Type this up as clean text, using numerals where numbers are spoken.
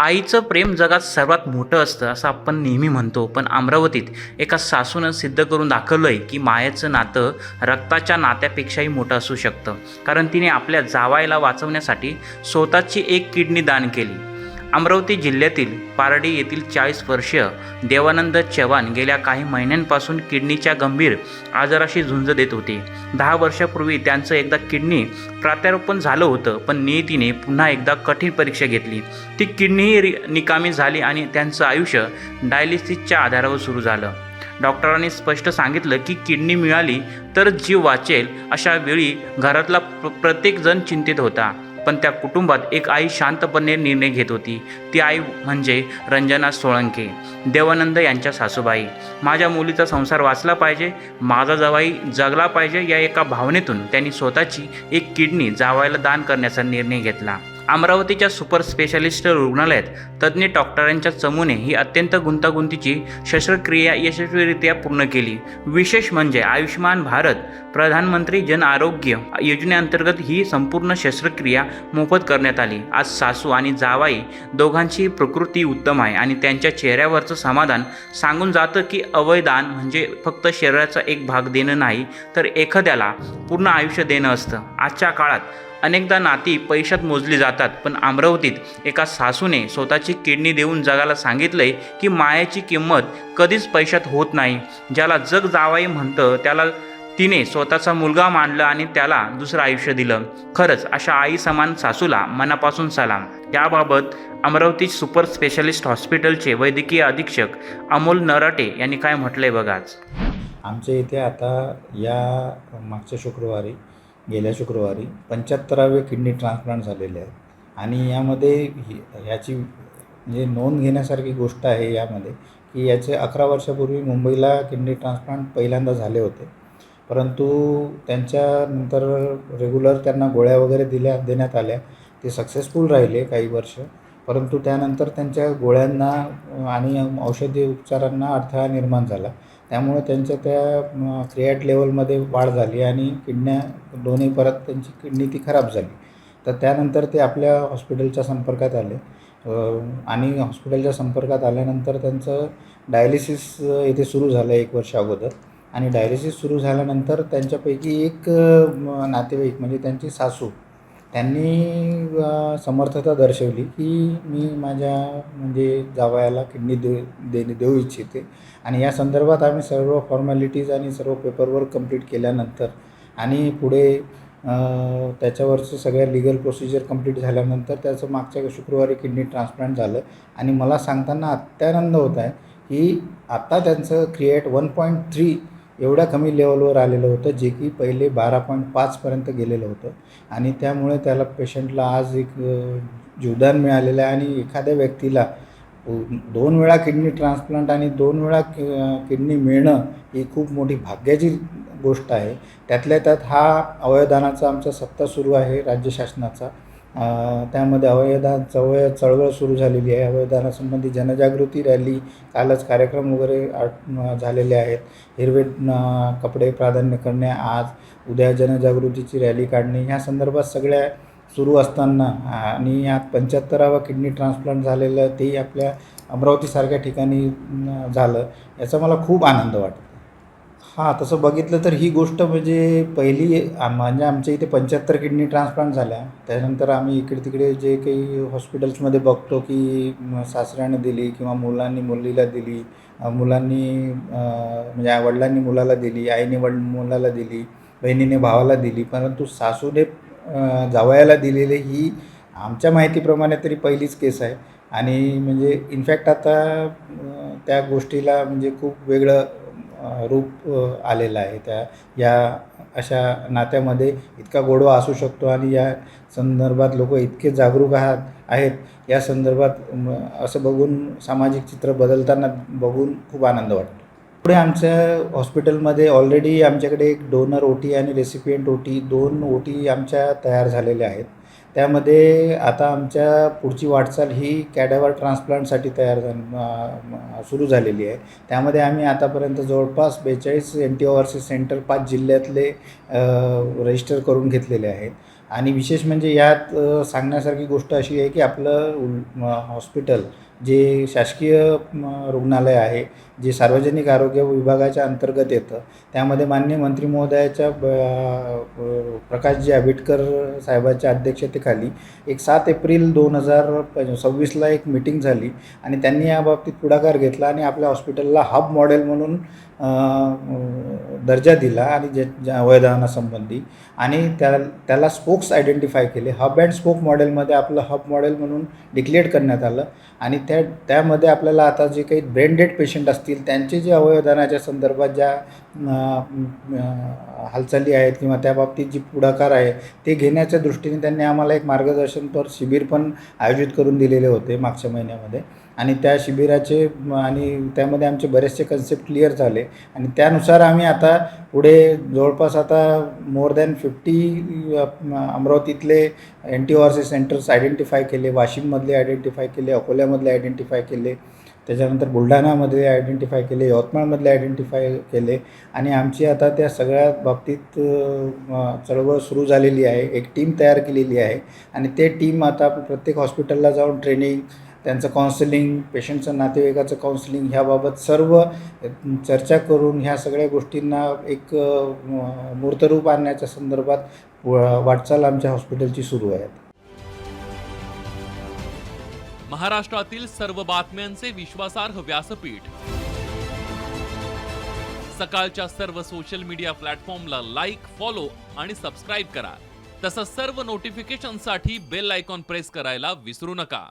आईचं प्रेम जगात सर्वात मोठं असतं असं आपण नेहमी म्हणतो, पण अमरावतीत एका सासूनं सिद्ध करून दाखवलंय की मायेचं नातं रक्ताच्या नात्यापेक्षाही मोठं असू शकतं. कारण तिने आपल्या जावायला वाचवण्यासाठी स्वतःची एक किडनी दान केली. अमरावती जिल्ह्यातील पारडी येथील 40 वर्षीय देवानंद चव्हाण गेल्या काही महिन्यांपासून किडनीच्या गंभीर आजाराशी झुंज देत होते. 10 वर्षापूर्वी त्यांचं एकदा किडनी प्रत्यारोपण झालं होतं, पण नियतीने पुन्हा एकदा कठीण परीक्षा घेतली. ती किडनीही निकामी झाली आणि त्यांचं आयुष्य डायलिसिसच्या आधारावर सुरू झालं. डॉक्टरांनी स्पष्ट सांगितलं की किडनी मिळाली तर जीव वाचेल. अशा वेळी घरातला प्रत्येकजण चिंतित होता, पण त्या कुटुंबात एक आई शांतपणे निर्णय घेत होती. ती आई म्हणजे रंजना सोळंके, देवानंद यांच्या सासूबाई. माझ्या मुलीचा संसार वाचला पाहिजे, माझा जावई जगला पाहिजे, या एका भावनेतून त्यांनी स्वतःची एक किडनी जावयाला दान करण्याचा निर्णय घेतला. अमरावतीच्या सुपर स्पेशालिस्ट रुग्णालयात तज्ज्ञ डॉक्टरांच्या चमूने ही अत्यंत गुंतागुंतीची शस्त्रक्रिया यशस्वीरित्या पूर्ण केली. विशेष म्हणजे आयुष्यमान भारत प्रधानमंत्री जन आरोग्य योजनेअंतर्गत ही संपूर्ण शस्त्रक्रिया मोफत करण्यात आली. आज सासू आणि जावाई दोघांची प्रकृती उत्तम आहे आणि त्यांच्या चेहऱ्यावरचं समाधान सांगून जातं की अवयदान म्हणजे फक्त शरीराचा एक भाग देणं नाही, तर एखाद्याला पूर्ण आयुष्य देणं असतं. आजच्या काळात अनेकदा नाती पैशात मोजली जातात, पण अमरावतीत एका सासूने स्वतःची किडनी देऊन जगाला सांगितलंय की मायाची किंमत कधीच पैशात होत नाही. ज्याला जग जावई म्हणतं त्याला तिने स्वतःचा मुलगा मानला आणि त्याला दुसरं आयुष्य दिलं. खरंच अशा आई समान सासूला मनापासून सलाम. याबाबत अमरावती सुपर स्पेशालिस्ट हॉस्पिटलचे वैद्यकीय अधीक्षक अमोल नराटे यांनी काय म्हटलंय बघाच. आमच्या इथे आता या मागच्या शुक्रवारी गेल्या शुक्रवारी 75वे किडनी ट्रान्सप्लांट झालेले आहे आणि यामध्ये ह्याची म्हणजे नोंद घेण्यासारखी गोष्ट आहे यामध्ये की याचे 11 वर्षापूर्वी मुंबईला किडनी ट्रान्सप्लांट पहिल्यांदा झाले होते, परंतु त्यांच्यानंतर रेग्युलर त्यांना गोळ्या वगैरे देण्यात आल्या. ते सक्सेसफुल राहिले काही वर्ष, परंतु त्यानंतर त्यांच्या गोळ्यांना आणि औषधी उपचारांना अडथळा निर्माण झाला. त्यामुळे त्यांच्या त्या क्रिएट लेवलमध्ये वाढ झाली आणि किडन्या दोन्ही परत त्यांची किडनी ती खराब झाली. तर त्यानंतर ते आपल्या हॉस्पिटलच्या संपर्कात आले आणि हॉस्पिटलच्या संपर्कात आल्यानंतर त्यांचं डायलिसिस इथे सुरू झालं 1 वर्ष अगोदर. आणि डायलिसिस सुरू झाल्यानंतर त्यांच्यापैकी एक नातेवाईक म्हणजे त्यांची सासू त्यांनी समर्थता दर्शवली की मी माझ्या म्हणजे जावयाला किडनी देऊ इच्छिते. आणि या संदर्भात आम्ही सर्व फॉर्मॅलिटीज आणि सर्व पेपरवर्क कंप्लीट केल्यानंतर आणि पुढे त्याच्यावरचं सगळ्या लीगल प्रोसिजर कंप्लीट झाल्यानंतर त्याचं मागच्या शुक्रवारी किडनी ट्रान्सप्लांट झालं. आणि मला सांगताना अत्यानंद होत आहे की आता त्यांचं क्रिएट 1.3 एवढ्या कमी लेवलवर आलेलं होतं, जे की पहिले 12.5 पर्यंत गेलेलं होतं. आणि त्यामुळे त्याला पेशंटला आज एक जीवदान मिळालेलं आहे. आणि एखाद्या व्यक्तीला 2 वेळा किडनी ट्रान्सप्लांट आणि 2 वेळा किडनी मिळणं ही खूप मोठी भाग्याची गोष्ट आहे. त्यातल्या त्यात हा अवयवदानाचा आमचा सप्ताह सुरू आहे राज्य शासनाचा. त्यामध्ये अवयवदान चळवळ सुरू झालेली आहे. अवयवदानासंबंधी जनजागृती रॅली, कालच कार्यक्रम वगैरे झालेले आहेत. हिरवे कपडे प्राधान्य करणे, आज उद्या जनजागृतीची रॅली काढणे, ह्या संदर्भात सगळ्या सुरू असताना आणि यात 75वा किडनी ट्रान्सप्लांट झालेलं तेही आपल्या अमरावतीसारख्या ठिकाणी झालं, याचा मला खूप आनंद वाटतो. हां, तसं बघितलं तर ही गोष्ट म्हणजे पहिली म्हणजे आमच्या इथे 75 किडनी ट्रान्सप्लांट झाल्या. त्यानंतर आम्ही इकडे तिकडे जे काही हॉस्पिटल्समध्ये बघतो की सासऱ्याने दिली किंवा मुलांनी मुलीला दिली, मुलांनी म्हणजे वडिलांनी मुलाला दिली, आईने मुलाला दिली, बहिणीने भावाला दिली, परंतु सासूने जावयाला दिलेली ही आमच्या माहितीप्रमाणे तरी पहिलीच केस आहे. आणि म्हणजे इनफॅक्ट आता त्या गोष्टीला म्हणजे खूप वेगळं रूप आलेलं आहे. या अशा नात्यामध्ये इतका गोडवा असू शकतो आणि या संदर्भात लोक इतके जागरूक आहेत या संदर्भात असं बघून सामाजिक चित्र बदलताना बघून खूप आनंद वाटतो. पुढे आमच्या हॉस्पिटलमध्ये ऑलरेडी आमच्याकडे एक डोनर ओटी आणि रेसिपियंट ओटी 2 ओटी आमच्या तयार झालेल्या आहेत. त्यामध्ये आता आमच्या पुढची वाटचाल ही कॅडावर ट्रान्सप्लांटसाठी सुरू झालेली आहे. त्यामध्ये आम्ही आतापर्यंत जवळपास 42 एंटी ओव्हरसीज सेंटर 5 जिल्ह्यातले रजिस्टर करून घेतलेले आहेत. आणि विशेष म्हणजे यात सांगण्यासारखी गोष्ट अशी आहे की आपलं हॉस्पिटल जे शासकीय रुग्णालय आहे, जे सार्वजनिक आरोग्य विभागाच्या अंतर्गत येतं, त्यामध्ये माननीय मंत्री महोदयाच्या प्रकाशजी आंबेडकर साहेबांच्या अध्यक्षतेखाली एक 7 एप्रिल 2026ला एक मीटिंग झाली आणि त्यांनी याबाबतीत पुढाकार घेतला आणि आपल्या हॉस्पिटलला हब मॉडेल म्हणून दर्जा दिला आणि ज्या अवयवदानासंबंधी आणि त्याला स्पोक्स आयडेंटिफाय केले. हब अँड स्पोक मॉडेलमध्ये आपलं हब मॉडेल म्हणून डिक्लेअर करण्यात आलं आणि त्यामध्ये आपल्याला आता जे काही ब्रेन डेड पेशंट असतील त्यांचे जे अवयवदानाच्या संदर्भात ज्या हालचाली आहेत किंवा त्याबाबतीत जी पुढाकार आहे ते घेण्याच्या दृष्टीने त्यांनी आम्हाला एक मार्गदर्शनपर शिबिर पण आयोजित करून दिलेले होते मागच्या महिन्यामध्ये आणि त्या शिबिराचे आणि त्यामध्ये आमचे बरेचसे कन्सेप्ट क्लिअर झाले आणि त्यानुसार आम्ही आता पुढे जवळपास आता more than 50 अमरावतीतले NTORC centres identify केले, वाशिममधले आयडेंटिफाय केले, अकोल्यामधले आयडेंटिफाय केले, त्याच्यानंतर बुलढाणामध्ये आयडेंटिफाय केले, यवतमाळमधले आयडेंटिफाय केले आणि आमची आता त्या सगळ्या बाबतीत चळवळ सुरू झालेली आहे. एक टीम तयार केलेली आहे आणि ते टीम आता प्रत्येक हॉस्पिटलला जाऊन ट्रेनिंग, त्यांचं काउन्सिलिंग, पेशंटचं नातेवाईकाचं काउन्सिलिंग ह्याबाबत सर्व चर्चा करून ह्या सगळ्या गोष्टींना एक मूर्तरूप आणण्याच्या संदर्भात वाटचाल आमच्या हॉस्पिटलची सुरू आहे. महाराष्ट्रातील सर्व बातम्यांचे विश्वासार्ह व्यासपीठ. सकाळच्या सर्व सोशल मीडिया प्लॅटफॉर्मला लाईक, फॉलो आणि सबस्क्राईब करा. तसंच सर्व नोटिफिकेशनसाठी बेल आयकॉन प्रेस करायला विसरू नका.